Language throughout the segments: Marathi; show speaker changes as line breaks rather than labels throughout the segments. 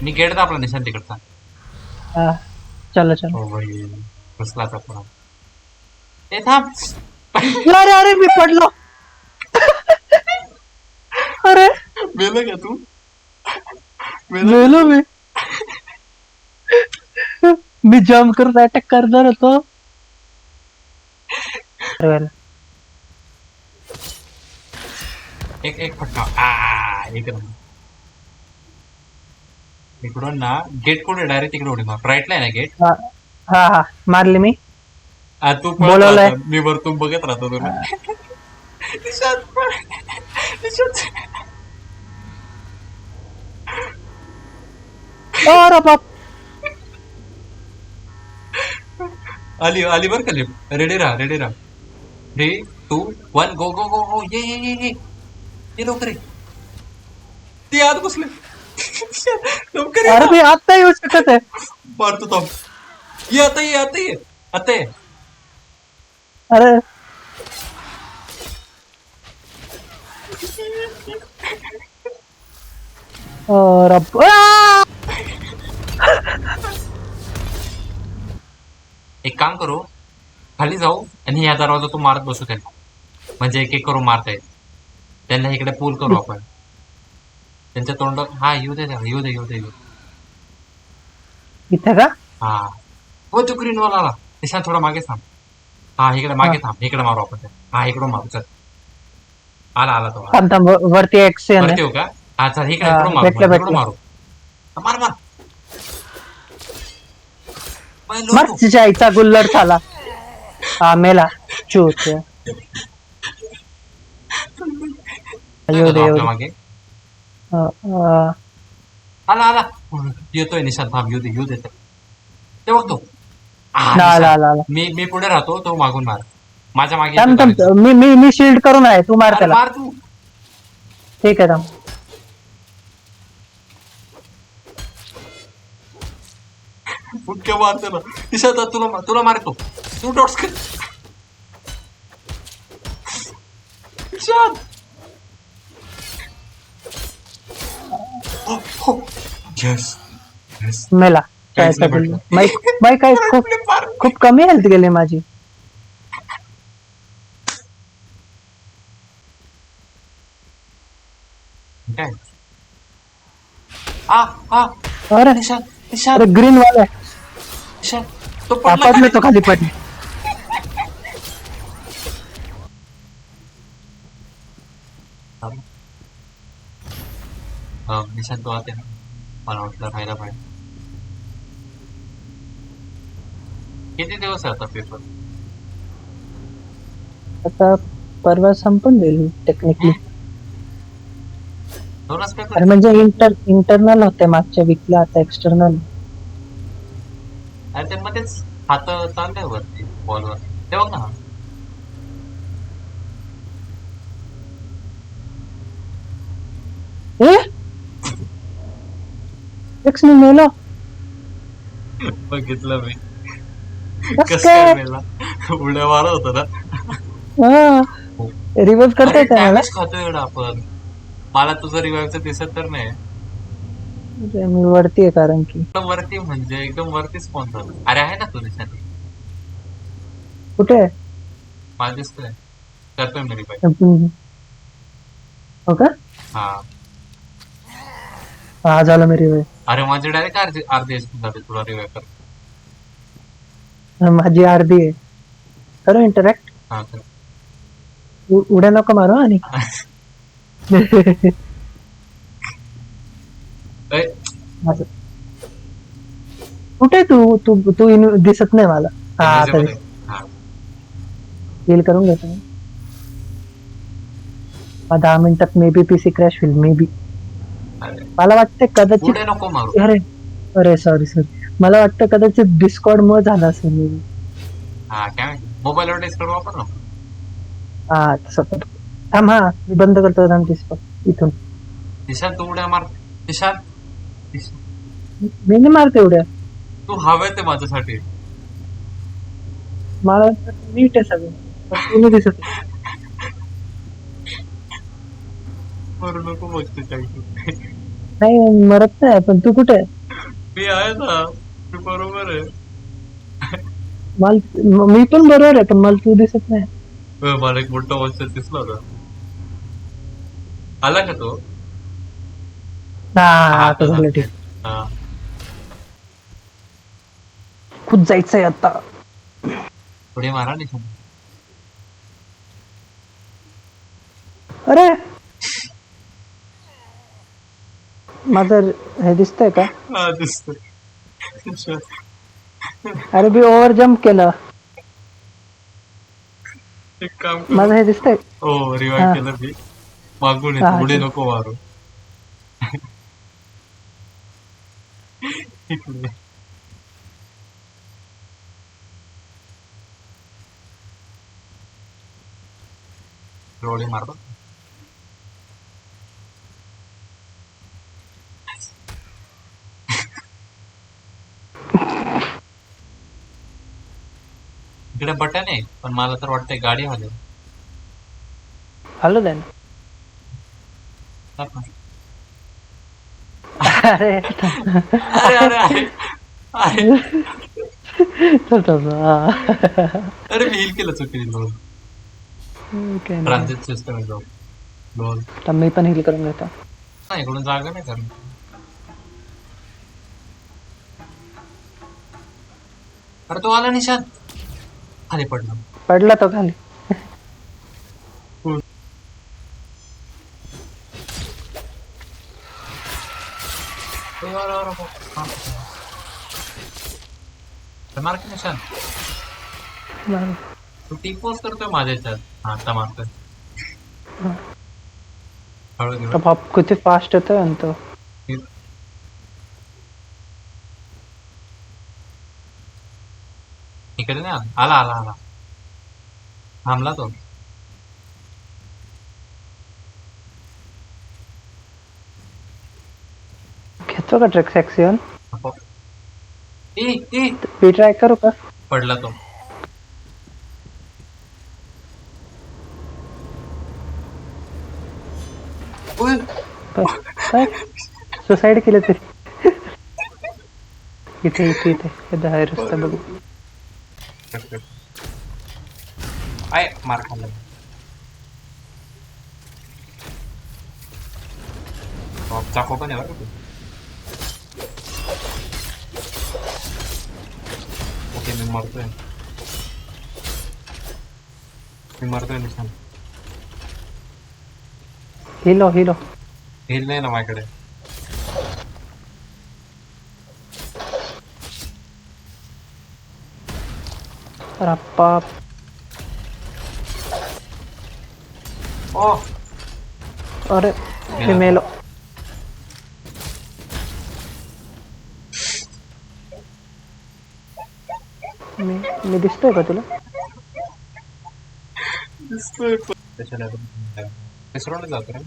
मी गेट दाबला निशान तिकडचा.
हा चलो चलो.
हो भाई बसलाच आपण. ए थांब.
अरे अरे मी पडलो. अरे
मेलं का तू?
मेलो मी. मी जम्प करत अटॅक करणार होतो.
एक एक फटका. एक नंबर. इकडून ना गेट कुठे डायरेक्ट तिकडे उडी मार. राईटला आहे ना गेट.
हा हा हा मारली मी.
तू पळत
बोलवलंय.
राहतो मी वरतून बघत राहतो तुला. निशांत पळ. निशांत.
अरे बाप.
आली आली बरं का लिफ्ट. रेडी राहा रेडी राहा. 3, 2, 1 गो गो गो गो. ये लवकर ये. ते आत बसले. लवकर ये
अरे
ना.
मी आता येऊ शकत आहे.
मारतो थांब. ये आता ये आता ये आता ये.
अरे रब
एक काम करू खाली जाऊ आणि या दरवाजा तू मारत बसू त्यांना. म्हणजे एक एक करून मारता येईल. त्यांना इकडे पूल करू आपण. त्यांच्या तोंडात हा येऊ दे येऊ दे येऊ दे येऊ.
इथे का?
हा हो तू ग्रीन वाला आला. निशांत थोडा मागे थांब. हा इकडे मागे थांब. इकडे मारू आपण. हा इकडून मारू चल. आला आला तो.
थांब थांब वरती एक्सेन
वरती
आहे.
हो का? हा चल इकडे
हा,
इकडून मारू
भेटलं,
इकडून
भेटलं.
मारू. मार मार. पहिलो
मर
तू.
तिच्या आईचा गुल्लड झाला. हा मेला. चूत. येऊ दे येऊ
आपल्या
दे.
मागे
अं,
आला आला. येतोय निशांत थांब येऊ दे येऊ दे. ते बघतो.
ला ला ला ला.
मी पुढे राहतो तो मागून मार. माझ्या मागे
थांब
येतोय
थांब
तो.
मी मी मी शिल्ड करून आहे. तू मार
अरे
त्याला.
मार तू.
ठीक आहे थांब.
फुटक्या मारतो ना. निशांत तुला तुला मारतो. तू डॉट्स कर. निशांत. हो यस यस.
मेला.
काहीच
काय
नाही भेटलं.
माई काय खूप खूप कमी हेल्थ गेली माझी.
काय आ आ
अरे
निशांत निशांत
अरे ग्रीन वाला
निशांत. तो पडला
पडलो तो
खाली.
खाली पडली.
निशांत तो आते ना. मला वाटलं राहायला पाहिजे. किती दिवस आहे आता पेपर?
आता परवा संपून गेली टेक्निकली.
दोनच पेपर.
अरे म्हणजे इंटरनल होते मागच्या वीकला. आता एक्सटर्नल.
आणि ते मध्येच हात चाललंय वरती बॉलवर. ते बघ ना.
एक्स मी मेलो.
बघितलं मी.
कस
कसं
काय?
काय मेला? उड्या मारत होता ना.
रिवर्स करता येते मला.
डॅमेज खातोय एवढा आपण. मला तुझं रिवायवचं दिसत तर नाही.
मी वरती आहे कारण की.
एकदम वरती म्हणजे एकदम वरती स्पॉन झालं. अरे आहे ना तू निशांत.
कुठे आहे?
मला दिसतोय. करतोय मी रिवायव.
हो का?
हा
हा झालं मी रिवाय.
अरे माझे डायरेक्ट अर्धे HP झाले तुला रिवायव कर.
माझी अर्धी आहे. करू इंटरॅक्ट.
हा कर.
उड्या नको मारू आणि
ए,
माझं. कुठे तू तू तू दिसत नाही मला. हा आता
invisible आहे. हा.
डील करून घेतो मी. 10 मिनिटात मे बी पीसी क्रॅश होईल मे बी.
अरे
मला वाटतं कदाचित.
पुढे नको मारू.
अरे अरे सॉरी मला वाटतं कदाचित डिस्कॉर्ड मुळे झालं असेल मे बी.
हा काय माहिती. मोबाईलवर डिस्कॉर्ड वापर ना.
हा तसं करतो. थांब हा मी बंद करतो थांब डिस्कॉर्ड इथून.
निशांत तू उड्या मार. निशांत
मी नाही मारते एवढ्या.
तू हवे ते माझ्यासाठी.
मला नीट आहे सगळं पण तू नाही दिसत.
मरू नको बघते काही.
नाही मरत नाही पण तू कुठे आहे?
मी आहे ना, मी बरोबर आहे.
मी पण बरोबर आहे पण मला तू दिसत नाही.
मला एक मोठा वॉचर दिसला होता. आला का तो?
हा
हा
आता
आता
झालं
झालं.
ठीक.
हा
खूप जायचंय आता.
पुढे मारा निशाण.
अरे माझं हे दिसतंय का?
हा दिसतोय.
अरे मी ओव्हर जम्प केलं.
एक काम करू.
माझं हे दिसतंय.
हो रिवाइव
हा
केलं मी. मागून
हा
येतो, पुढे
ठीक.
नको मारू. इकडे. रोडे मारतो. इकडे बटन आहे पण मला तर वाटतंय गाडी हलव.
Hello then. अरे
अरे अरे अरे अरे
चल चल हा.
अरे मी हिल केलं चुकीने लोन.
काय नाही
ट्रान्झिट सिस्टम आहे जाऊ. लोन
तर मी पण हिल करून घेतो.
नाही इकडून जागा नाही करून. अरे तो आला निशान. खाली पडला.
पडला तो खाली.
मार की निशान. तू टिपोस करतोय माझ्या ह्याच्यात. हा आता मारतोय. हळू घे.
तो बाप किती फास्ट येतोय आणि तो.
इकडे नाही आला आला आला. थांबला तो.
घेतो का ट्रेक सेक्शन?
ए ए
मी ट्राय करू का?
पडला तो. उय.
काय सुसाईड केलं तरी. इथे इथे इथे इथे आहे रस्ता बघू.
आय मार खाल्ला. चाको पण आहे बरं का. ओके मी मरतोय. मी मरतोय निशान.
हिलो हिलो.
हिल नाही ना माझ्याकडे.
रप्पा.
ओ
अरे फिमेलो. मी दिसतोय का तुला?
विसरून जातो रे.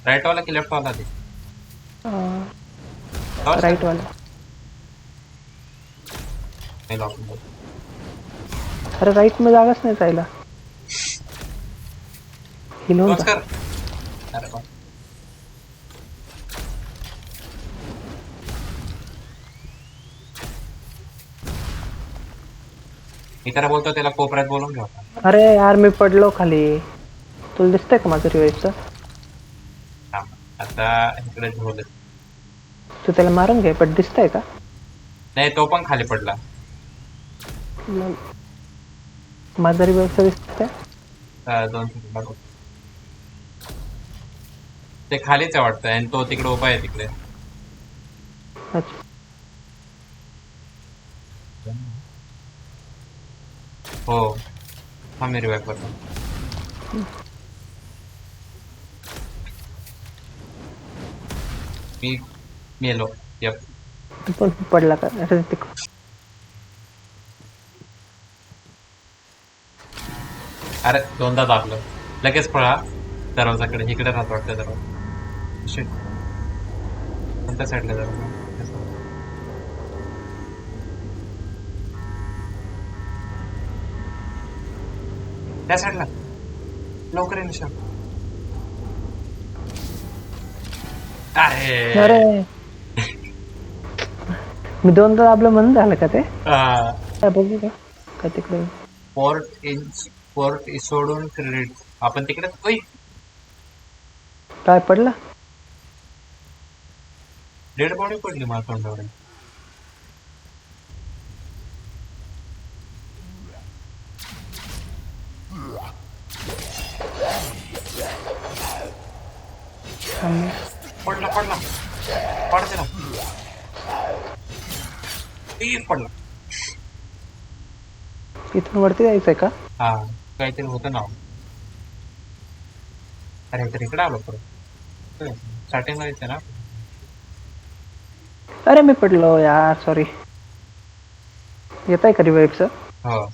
राइट वाला की लेफ्ट वाला दे.
राईट वाला.
नाही लॉक.
अरे राईट में जागाच नाही जायला. हिलवून जा.
कर. अरे बा. मी त्याला बोलतो त्याला कोपऱ्यात बोलून घ्या.
अरे यार मी पडलो खाली. तुला दिसतंय का माझं रिवाईजचं?
आता इकडे झोल.
तू त्याला मारून घे पण दिसतंय का?
नाही तो पण खाली पडला.
माझा रिवाईजचं दिसतंय?
2 सेकंद. ते खालीच आहे वाटतं आणि तो तिकडे उभा आहे तिकडे.
अच्छा.
हो हा मी रिवाइव करतो. मी मेलो. यप.
तू पण पडला का? अरे
अरे दोनदा दाबलं. लगेच पळा दरवाजाकडे. इकडे राहत वाटतं दरवाजा. शिट. कोणत्या साईडला दरवाजा? त्या साईडला लवकर ये निशा. अरे
अरे मी दोनदा दाबलं म्हणून झालं का ते? काय बघू का? का तिकडे
पोर्ट सोडून क्रेडिट आपण तिकडे
काय पडला?
डेड बॉडी पडली माझ्या तोंडावर. पडला पडला पडते ना पडला.
इथून वरती जायचंय का?
हा काहीतरी होतं ना. अरे तर इकडे आलो परत स्टार्टिंग जायचं ना.
अरे मी पडलो यार, सॉरी. येत आहे का रिवाईव्हचं?
हो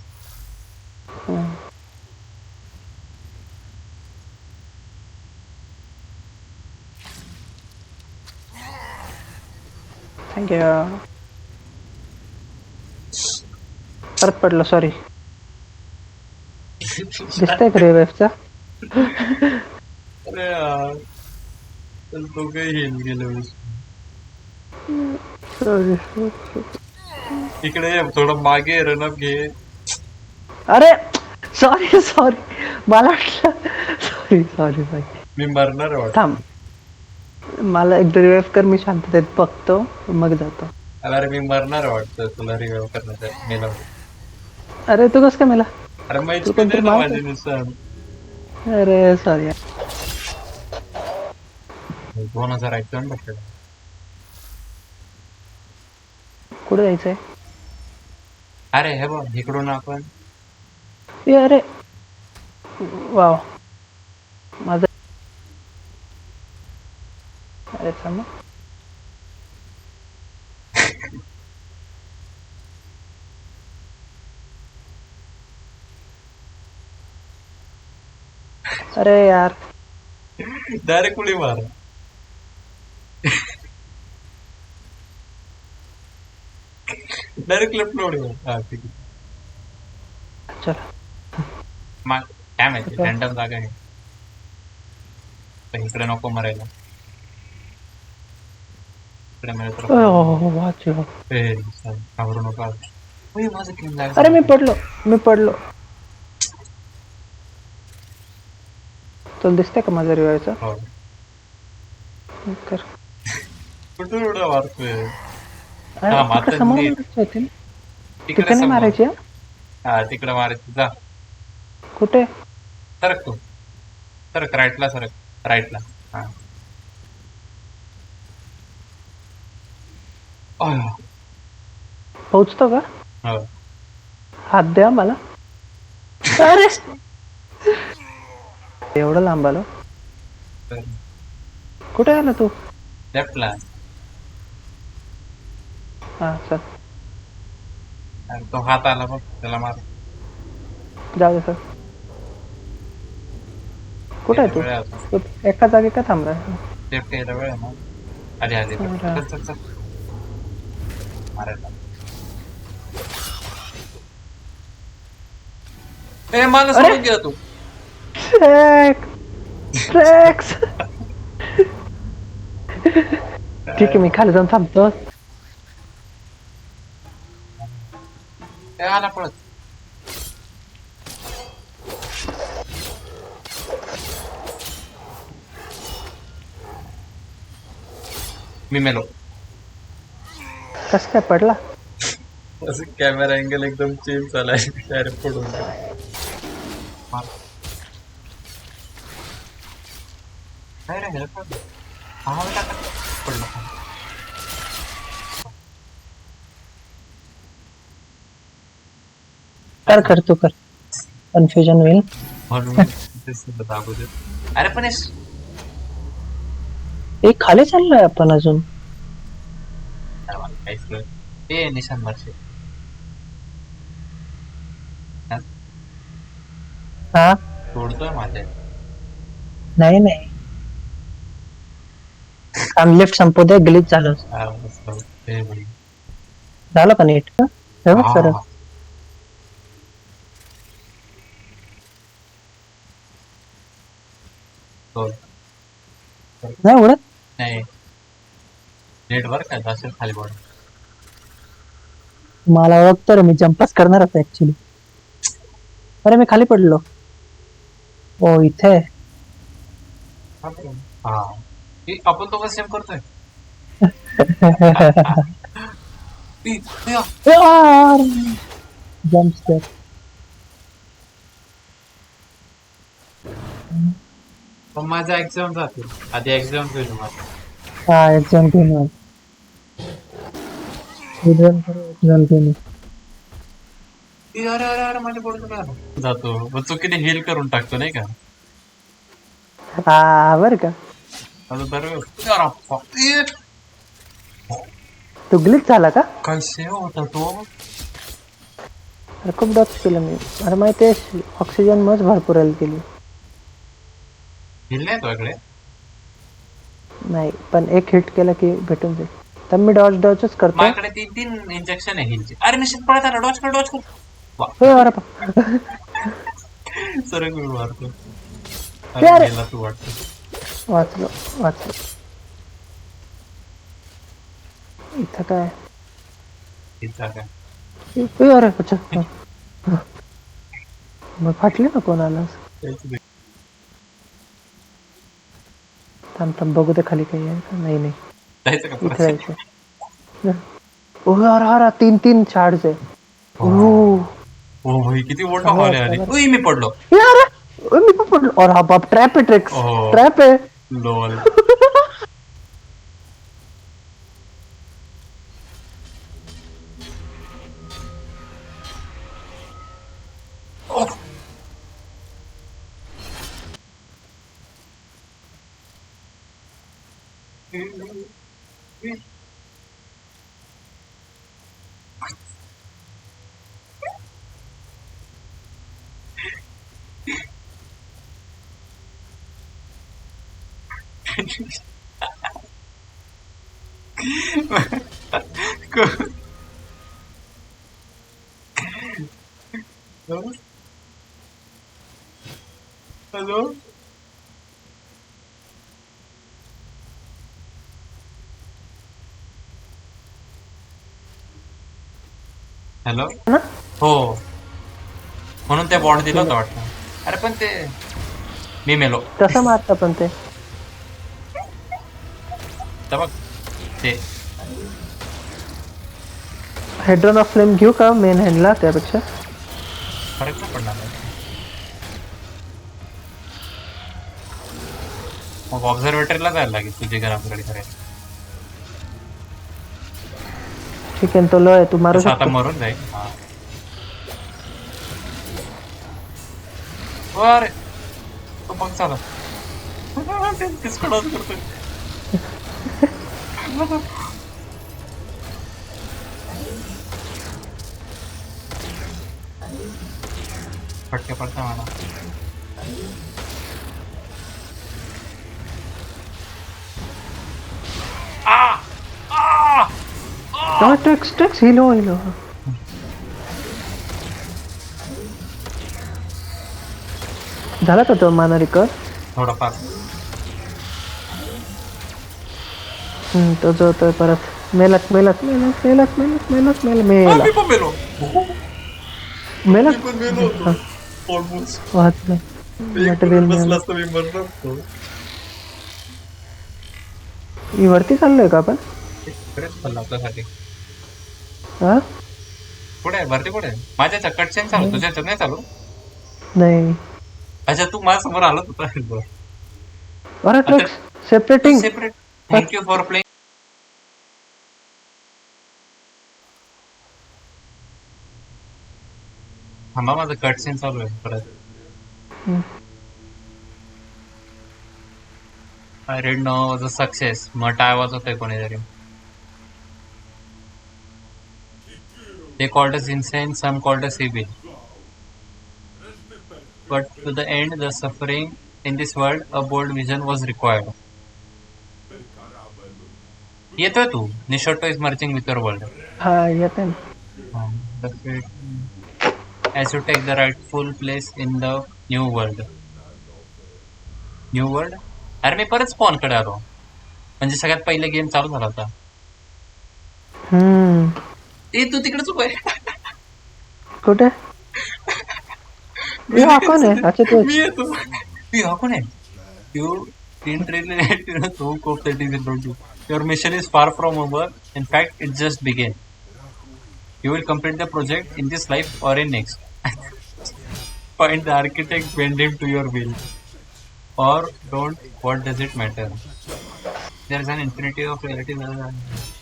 थँक्यू. परत पडलो, सॉरी. दिसतंय का रिवाईव्हचं?
अरे यार दोघे हेल गेलो.
सॉरी.
इकडे ये, थोडं मागे रनअप घे.
अरे सॉरी सॉरी, मला वाटलं. Sorry sorry sorry.
मी मरणार वाटत.
थांब, मला एकदा रिवाईव्ह कर, मी शांततेत बघतो मग जातो.
अरे मी मरणार वाटतं तुला रिव्हाइव करण्याचं मेला.
अरे तू कस काय मेला?
अरे
तू
मैच
कोणतरी मारतोय.
माझे नुसार
अरे सॉरी.
2000 ऐकून बघतो.
कुठे जायचंय?
अरे हे बघ इकडून आपण
ए अरे वाव, माझं. अरे थांब. अरे यार,
डायरेक्ट उडी मार. डायरेक्ट लेफ्ट उडी मार. हा ठीक आहे.
चला.
मग काय माहिती रॅन्डम जागा आहे पण इकडे नको मरायला. इकडे मिळत
वाचलो.
घाबरू नका. माझं किम लागलं.
अरे मी पडलो. तुला दिसतंय का माझा रिवायचा?
हो
कर.
कुठून उड्या मारतोय?
अरे
हा,
तिकडे
मात्र
समोर
नीट.
मारायची होती ना.
तिकडे
तिथे नाही
समोर.
मारायची हा?
हा तिकडे मारायचं. जा
कुठे?
सरक तू. सरक राईटला सरक. राईटला. हा
पोहोचतो का?
हो
हात द्या मला. अरे एवढं लांब आलो. कुठे आला तू?
लेफ्टला.
हा चल,
तो हात आला बघ त्याला मार.
जाऊ दे सर. कुठे आहे
वेळ आहे
तू? एका जागी का थांबलाय?
लेफ्ट यायला वेळ आहे ना. आधी आधी
अरे.
चल चल चल मारायला. ए मला
अरे.
सोडून गेला तू.
ट्रॅक्स. ठीक आहे, मी खाली जाऊन थांबतो.
ए आला पळत. मी मेलो.
कस काय पडला?
असं कॅमेरा अँगल एकदम चेंज झालाय. डायरेक्ट पडून मार. काय रे पडलं.
कर तू कर, कन्फ्युजन होईल.
म्हणून दाबू दे. अरे पण
एक खाली चाललोय आपण अजून.
काहीच कळत. ए निशान मारशे.
हा
सोडतोय माझ्या.
नाही काम लेफ्ट संपू दे. ग्लिच झालं. झालं का नीट? सर
दोन.
नाही उडत.
नाही नेटवर्क काय असेल खाली बोर्ड.
मला ओळखतो रे, मी जंपच करणार होतो ऍक्च्युली. अरे मी खाली पडलो. ओ इथे.
हा आपण तो कसं सेव्ह करतोय.
Jump scare.
पण माझा एक्झाम जातील आधी एक्झाम घेऊन माझा.
हा एक्झाम घेऊन घेऊन
अरे अरे अरे माझ्या पडतो जातो मग चुकीने हिल करून टाकतो नाही का.
हा बर का.
आता दर
तो ग्लिच झाला का.
काय सेव होता तो.
अरे खूप डॉच केलं मी. अरे माहिती आहे ऑक्सिजन मच भरपूर केली.
हिल नाही तुझ्याकडे.
नाही पण एक हिट केलं की भेटून जाईल. तर मी डॉचच करतो.
माझ्याकडे 3 इंजेक्शन आहे हिलचे. अरे निश्चित पळत आला डॉच कर.
अरे
सरक मी मारतो.
अरे.
अरे गेला तू वाटतं.
वाचलो. इथं काय.
हिलचा काय.
अरे अच्छा. मग फाटली ना कोणाला. थांब बघू दे खाली काही आहे का. नाही
जायचं का
इथे
परत?
जायचं. अरे 3 चार्ज आहे.
हो भाई किती मोठा हॉल आहे. अरे मी पडलो.
अरे मी पण पडलो. और हा बाप ट्रॅप आहे. ट्रॅप आहे.
लोल. हॅलो. हॅलो. हो म्हणून त्या बॉन्ड दिला होता वाटतं. अरे पण ते मी मेलो.
कसं मारता पण ते.
बघ ते
हेड्रॉन ऑफ फ्लेम घेऊ का मेन हँडला त्यापेक्षा.
फरक नाही पडणार. मग ऑब्झर्वेटरीला जायला लागेल तुझे घर अपग्रेड करायला.
ठीक आहे तो लो आहे तू मारू
आता
शकतो.
मरून जाईल. अरे तो मग चाला करतोय. फटके पडता मला.
टेक्स हिलो. झाला का तो माना रिकवर.
थोडाफार.
तो जो तो परत मेलत
मेलो.
वाचलं. मटेरियल मिळालं. मी वरती चाललोय का आपण.
आपल्यासाठी
हा
पुढे भरती पुढे माझ्या कटसेन चालू तुझ्या नाही चालू.
नाही.
अच्छा तू माझ्या समोर आलाच होता.
अरे tracks separating.
Separate. Thank you for playing. थांबा माझं कटसेन चालू आहे परत. I did no was a success. मग टाय वाजवतोय कोणीतरी. They called us insane, some called us evil. But to the end, the suffering in this world, a bold vision was required. येतोय तू. Nishoto is merging with your world.
हा येते ना.
As you take the rightful place in the new world. New world? अरे मी परत स्पॉन कडे आलो. म्हणजे सगळ्यात पहिले गेम चालू झाला होता. ए तू तिकडेच उभा आहे.
कुठे
मी
हा कोण आहे? अच्छा तू
मी येतो. मी हा कोण आहे? You didn't really let you know so hope that is in front of you. Your mission is far from over. In fact, it just began. You will complete the project in this life or in next. Find the architect, bend him to your will. Or don't, what does it matter? There is an infinity of relatives.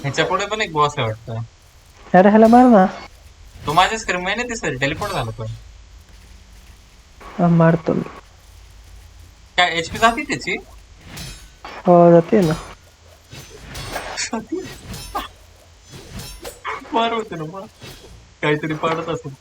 ह्याच्या पुढे पण एक बॉस आहे वाटतं.
अरे ह्याला मार ना.
तो माझ्या स्क्रीन मध्ये दिसेल, टेलिपोर्ट झाला तो.
हा, मारतो मी.
काय एचपी जाती त्याची?
हो जाते ना.
मार होते ना, मार. काहीतरी पाडत असेल.